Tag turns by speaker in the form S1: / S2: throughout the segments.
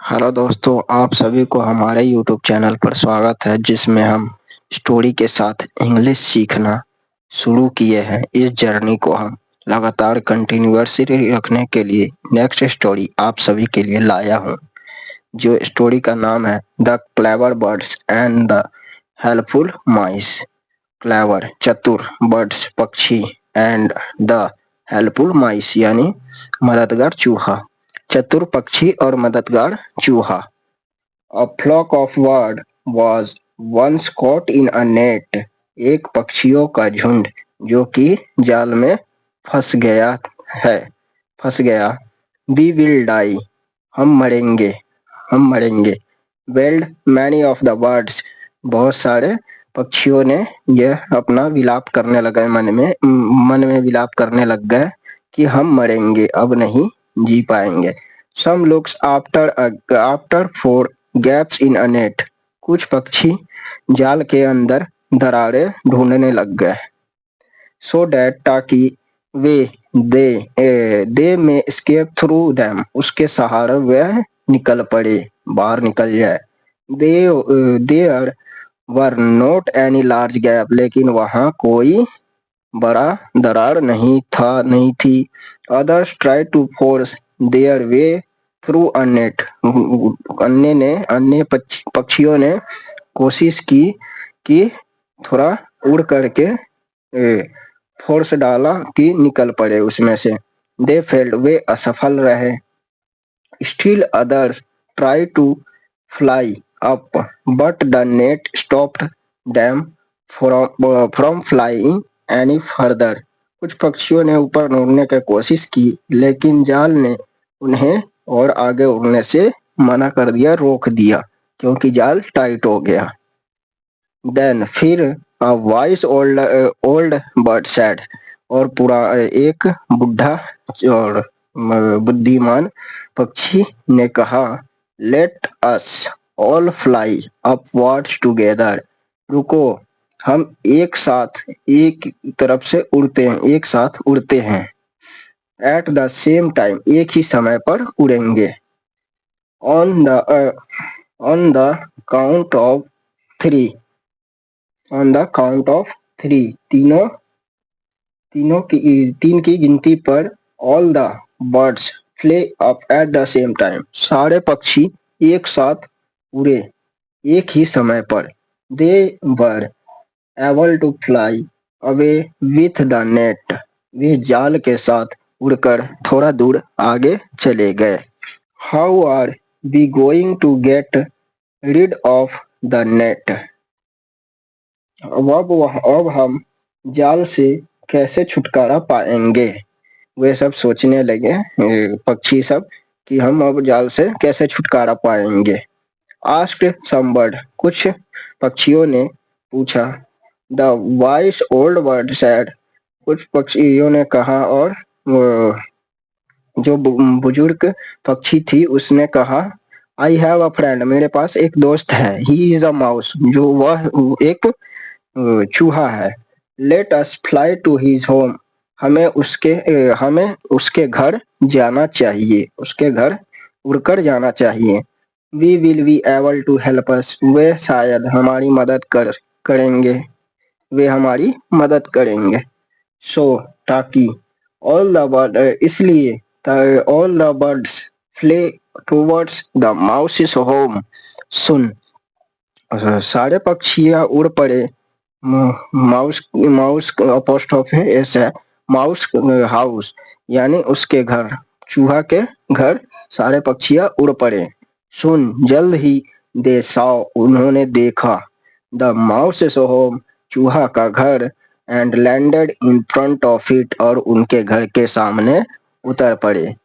S1: Hello दोस्तों, आप सभी को हमारे यूट्यूब चैनल पर स्वागत है, जिसमें हम स्टोरी के साथ इंग्लिश सीखना शुरू किए हैं। इस जर्नी को हम लगातार कंटिन्यूअसली रखने के लिए नेक्स्ट स्टोरी आप सभी के लिए लाया हूँ, जो स्टोरी का नाम है the clever birds and the helpful mice. Clever चतुर, बर्ड्स पक्षी, एंड द हेल्पफुल माइस यानी मददगार चूहा। चतुर पक्षी और मददगार चूहा। A flock of birds was once caught in a net. एक पक्षियों का झुंड जो कि जाल में फंस गया है फंस गया। We will die. हम मरेंगे हम मरेंगे। Wailed many of the birds. बहुत सारे पक्षियों ने यह अपना विलाप करने लगे, मन में विलाप करने लग गए कि हम मरेंगे, अब नहीं जी पाएंगे। Some looks after for gaps in a net. कुछ पक्षी जाल के अंदर दरारें ढूंढने लग गए। So that ताकि they may escape through them. उसके सहारे वह निकल पड़े, बाहर निकल जाए। There were not any large gap. लेकिन वहाँ कोई बड़ा दरार नहीं थी। Others tried to force their way through a net. अन्य पक्षियों ने कोशिश की कि थोड़ा उड़ करके फोर्स डाला कि निकल पड़े उसमें से। They failed. वे असफल रहे। Still others tried to fly up, but the net stopped them from flying any further. कुछ पक्षियों ने ऊपर उड़ने की कोशिश की, लेकिन जाल ने उन्हें और आगे उड़ने से मना कर दिया, रोक दिया, क्योंकि जाल टाइट हो गया। Then फिर a wise old bird said. और पूरा एक बुढ़ा और बुद्धिमान पक्षी ने कहा, Let us all fly upwards together. रुको, हम एक साथ उड़ते हैं। At the same time, एक ही समय पर उड़ेंगे। On the count of three. On the count of three. तीन की गिनती पर all the birds fly up at the same time. सारे पक्षी एक साथ उड़े एक ही समय पर। They were able to fly away with the net. वे जाल के साथ उड़कर थोड़ा दूर आगे चले गए। How are we going to get rid of the net? अब हम जाल से कैसे छुटकारा पाएंगे? वे सब सोचने लगे, पक्षी सब, कि हम अब जाल से कैसे छुटकारा पाएंगे। Asked some bird. कुछ पक्षियों ने पूछा। The wise old bird said. कुछ पक्षियों ने कहा, और जो बुजुर्ग पक्षी थी उसने कहा, I have a friend. मेरे पास एक दोस्त है। He is a mouse. जो वह एक चूहा है। Let us fly to his home. हमें उसके घर जाना चाहिए, उसके घर उड़कर जाना चाहिए। We will be able to help us. वे शायद हमारी मदद करेंगे। वे हमारी मदद करेंगे। So ताकि all the birds इसलिए all the birds fly towards the mouse's home. सुन, सारे पक्षियाँ उड़ पड़े माउस अपोस्ट्रोफ है ऐसा माउस हाउस यानी उसके घर, चूहा के घर। सारे पक्षियाँ उड़ पड़े। सुन, जल्द ही दे saw. उन्होंने देखा द माउसेस होम. चूहा का घर। And landed in front of it. और उनके घर के सामने उतर पड़े।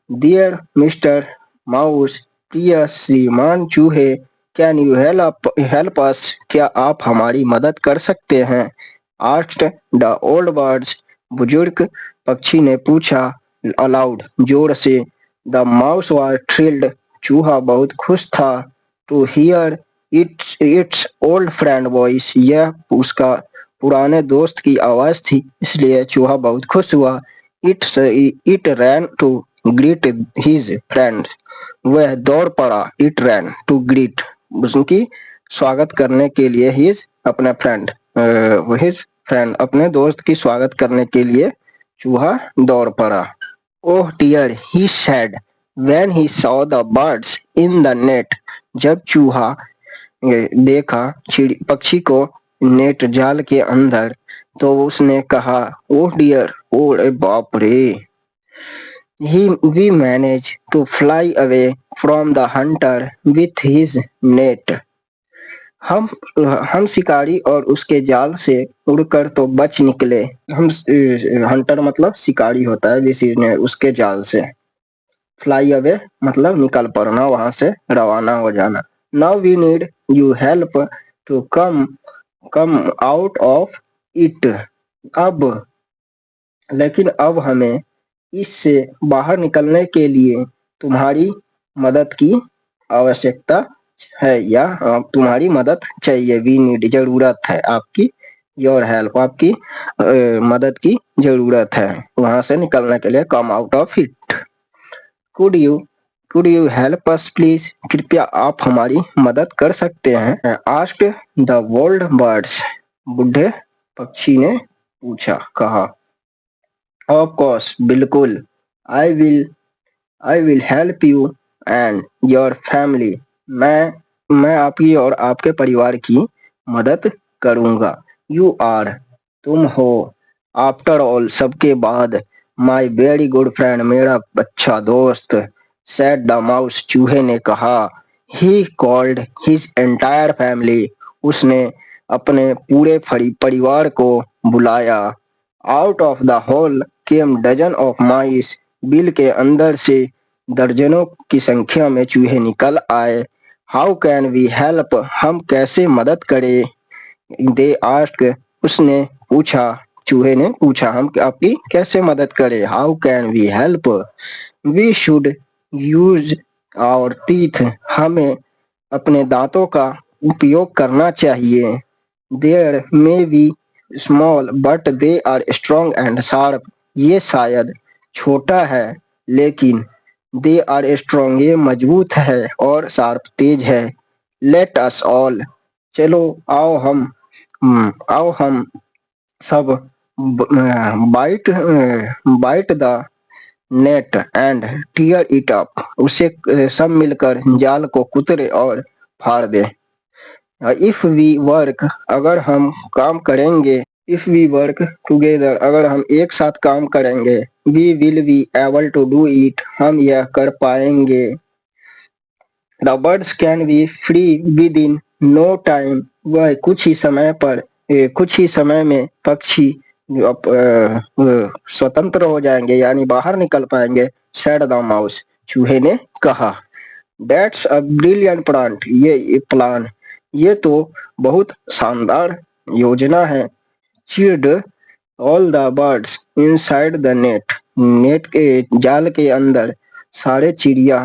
S1: Dear mister mouse. प्रिय श्रीमान चूहे. Can you help us. क्या आप हमारी मदद कर सकते हैं? Asked the old birds. बुजुर्ग पक्षी ने पूछा। अलाउड, जोर से। The mouse was thrilled. चूहा बहुत खुश था। To hear its old friend voice. यह उसका पुराने दोस्त की आवाज थी, इसलिए चूहा बहुत खुश हुआ। It ran to greet his friend. वह दौड़ पड़ा, it ran to greet, उसकी स्वागत करने के लिए, his अपना फ्रेंड, his फ्रेंड अपने दोस्त की स्वागत करने के लिए चूहा दौड़ पड़ा. Oh dear, he said when he saw the birds in the net. जब चूहा देखा पक्षी को नेट जाल के अंदर, तो उसने कहा, ओह डियर, ओह बाप रे. We managed to fly away from the hunter with his net. हम हम शिकारी और उसके जाल से उड़कर तो बच निकले. हम हंटर मतलब शिकारी होता है, विशेष उसके जाल से. फ्लाई अवे मतलब निकल पड़ना, वहां से रवाना हो जाना. Now we need you help to come out of it. अब लेकिन अब हमें इससे बाहर निकलने के लिए तुम्हारी मदद की आवश्यकता है, या तुम्हारी मदद चाहिए. वी नीड जरूरत है आपकी, योर हेल्प आपकी मदद की जरूरत है वहां से निकलने के लिए. कम out of it. Could you help us please, कृपया आप हमारी मदद कर सकते हैं. आस्क्ड द ओल्ड बर्ड्स, बूढ़े पक्षी ने पूछा, कहा. ऑफ कोर्स, बिल्कुल. I will help you and your family. मैं आपकी और आपके परिवार की मदद करूंगा. यू आर, तुम हो. आफ्टर ऑल, सबके बाद. माई वेरी गुड फ्रेंड, मेरा अच्छा दोस्त. सेड द माउस, चूहे ने कहा. He called his entire family, उसने अपने पूरे परिवार को बुलाया. Out of the hole came dozen of mice, बिल के अंदर से दर्जनों की संख्या में चूहे निकल आए. हाउ कैन वी हेल्प, हम कैसे मदद करें. दे आस्क, उसने पूछा, चूहे ने पूछा, हम आपकी कैसे मदद करें. How can we help. We should use our teeth, हमें अपने दांतों का उपयोग करना चाहिए. There may be small but they are strong and sharp, ये शायद छोटा है लेकिन दे आर स्ट्रॉन्ग, ये मजबूत है और शार्प तेज है. लेट अस ऑल, चलो आओ हम सब bite bite the net and tear it up, उसे सब मिलकर जाल को कुतरे और फाड़ दे. इफ वी वर्क, अगर हम काम करेंगे. इफ वी वर्क टुगेदर, अगर हम एक साथ काम करेंगे. We will be able to do it, हम यह कर पाएंगे. The birds can be free within no time, वह कुछ ही समय में पक्षी स्वतंत्र हो जाएंगे, यानी बाहर निकल पाएंगे. सेड द माउस, चूहे ने कहा. दैट्स अ ब्रिलियंट प्लान, ये तो बहुत शानदार योजना है. Cheered all the birds inside the net, net के जाल के अंदर सारे चिड़िया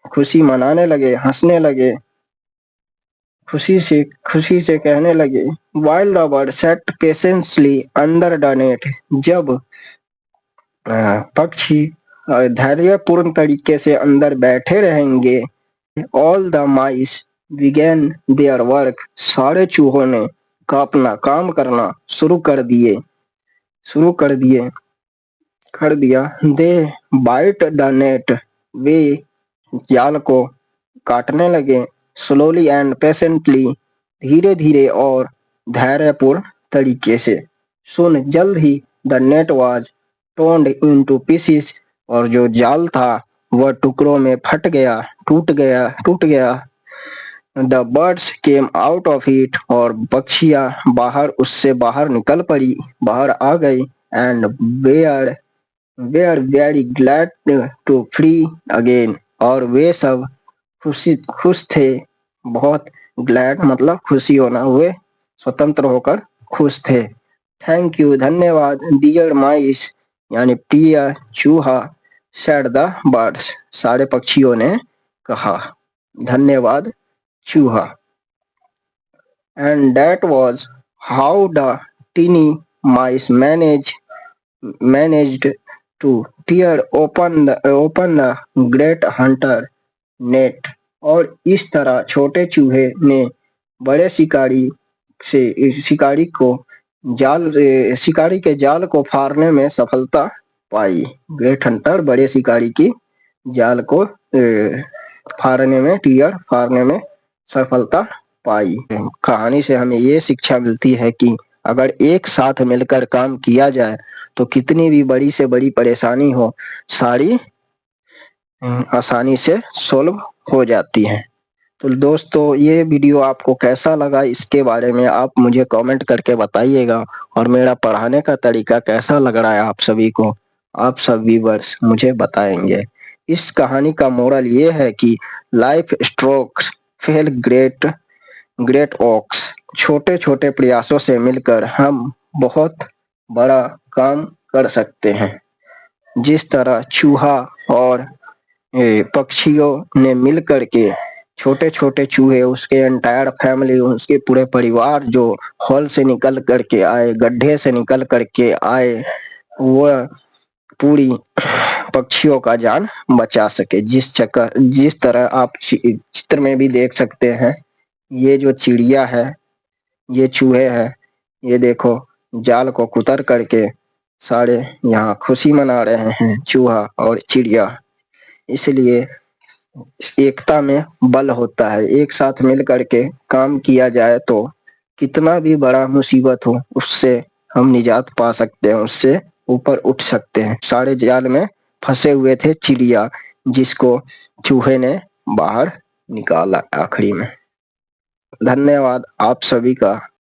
S1: खुशी मनाने लगे, हंसने लगे, खुशी से कहने लगे. While the bird sat patiently under the net, जब पक्षी धैर्यपूर्ण तरीके से अंदर बैठे रहेंगे. All the mice began their work, सारे चूहों ने अपना काम करना शुरू कर दिया. दे बाइट द नेट, वे जाल को काटने लगे. स्लोली एंड पेशेंटली, धीरे धीरे और धैर्यपूर्ण तरीके से. सुन, जल्द ही. द नेट वाज टोन्ड इनटू पीसेस, और जो जाल था वह टुकड़ों में टूट गया. The birds came out of it, और पक्षियां उससे बाहर निकल पड़ी, बाहर आ गई. And they are very glad to free again, और वे सब खुश थे. बहुत ग्लैड मतलब खुशी होना, वे स्वतंत्र होकर खुश थे. थैंक यू, धन्यवाद. डियर माइस, यानी प्रिय चूहा. सेड द बर्ड्स, सारे पक्षियों ने कहा. धन्यवाद चूहा. And that was how the teeny mice managed to tear open the great hunter net. और इस तरह छोटे चूहे ने बड़े शिकारी को शिकारी के जाल को फाड़ने में सफलता पाई। ग्रेट हंटर बड़े शिकारी की जाल को फाड़ने में सफलता पाई। कहानी से हमें ये शिक्षा मिलती है कि अगर एक साथ मिलकर काम किया जाए तो कितनी भी बड़ी से बड़ी परेशानी हो, सारी आसानी से सॉल्व हो जाती है। तो दोस्तों, ये वीडियो आपको कैसा लगा इसके बारे में आप मुझे कमेंट करके बताइएगा, और मेरा पढ़ाने का तरीका कैसा लग रहा है आप सभी को, आप सब व्यूअर्स मुझे बताएंगे। इस कहानी का मोरल ये है कि life strokes fell great great oaks. छोटे छोटे प्रयासों से मिलकर हम बहुत बड़ा काम कर सकते हैं। जिस तरह चूहा और पक्षियों ने मिल करके, छोटे छोटे चूहे, उसके एंटायर फैमिली, उसके पूरे परिवार जो हॉल से निकल करके आए, गड्ढे से निकल करके आए, वह पूरी पक्षियों का जान बचा सके। जिस तरह आप चित्र में भी देख सकते हैं, ये जो चिड़िया है, ये चूहे हैं, ये देखो जाल को कुतर करके सारे यहाँ खुशी मना रहे हैं, चूहा और चिड़िया। इसलिए एकता में बल होता है। एक साथ मिल करके काम किया जाए तो कितना भी बड़ा मुसीबत हो, उससे हम निजात पा सकते हैं, उससे ऊपर उठ सकते हैं। सारे जाल में फंसे हुए थे चिड़िया, जिसको चूहे ने बाहर निकाला आखिरी में। धन्यवाद आप सभी का।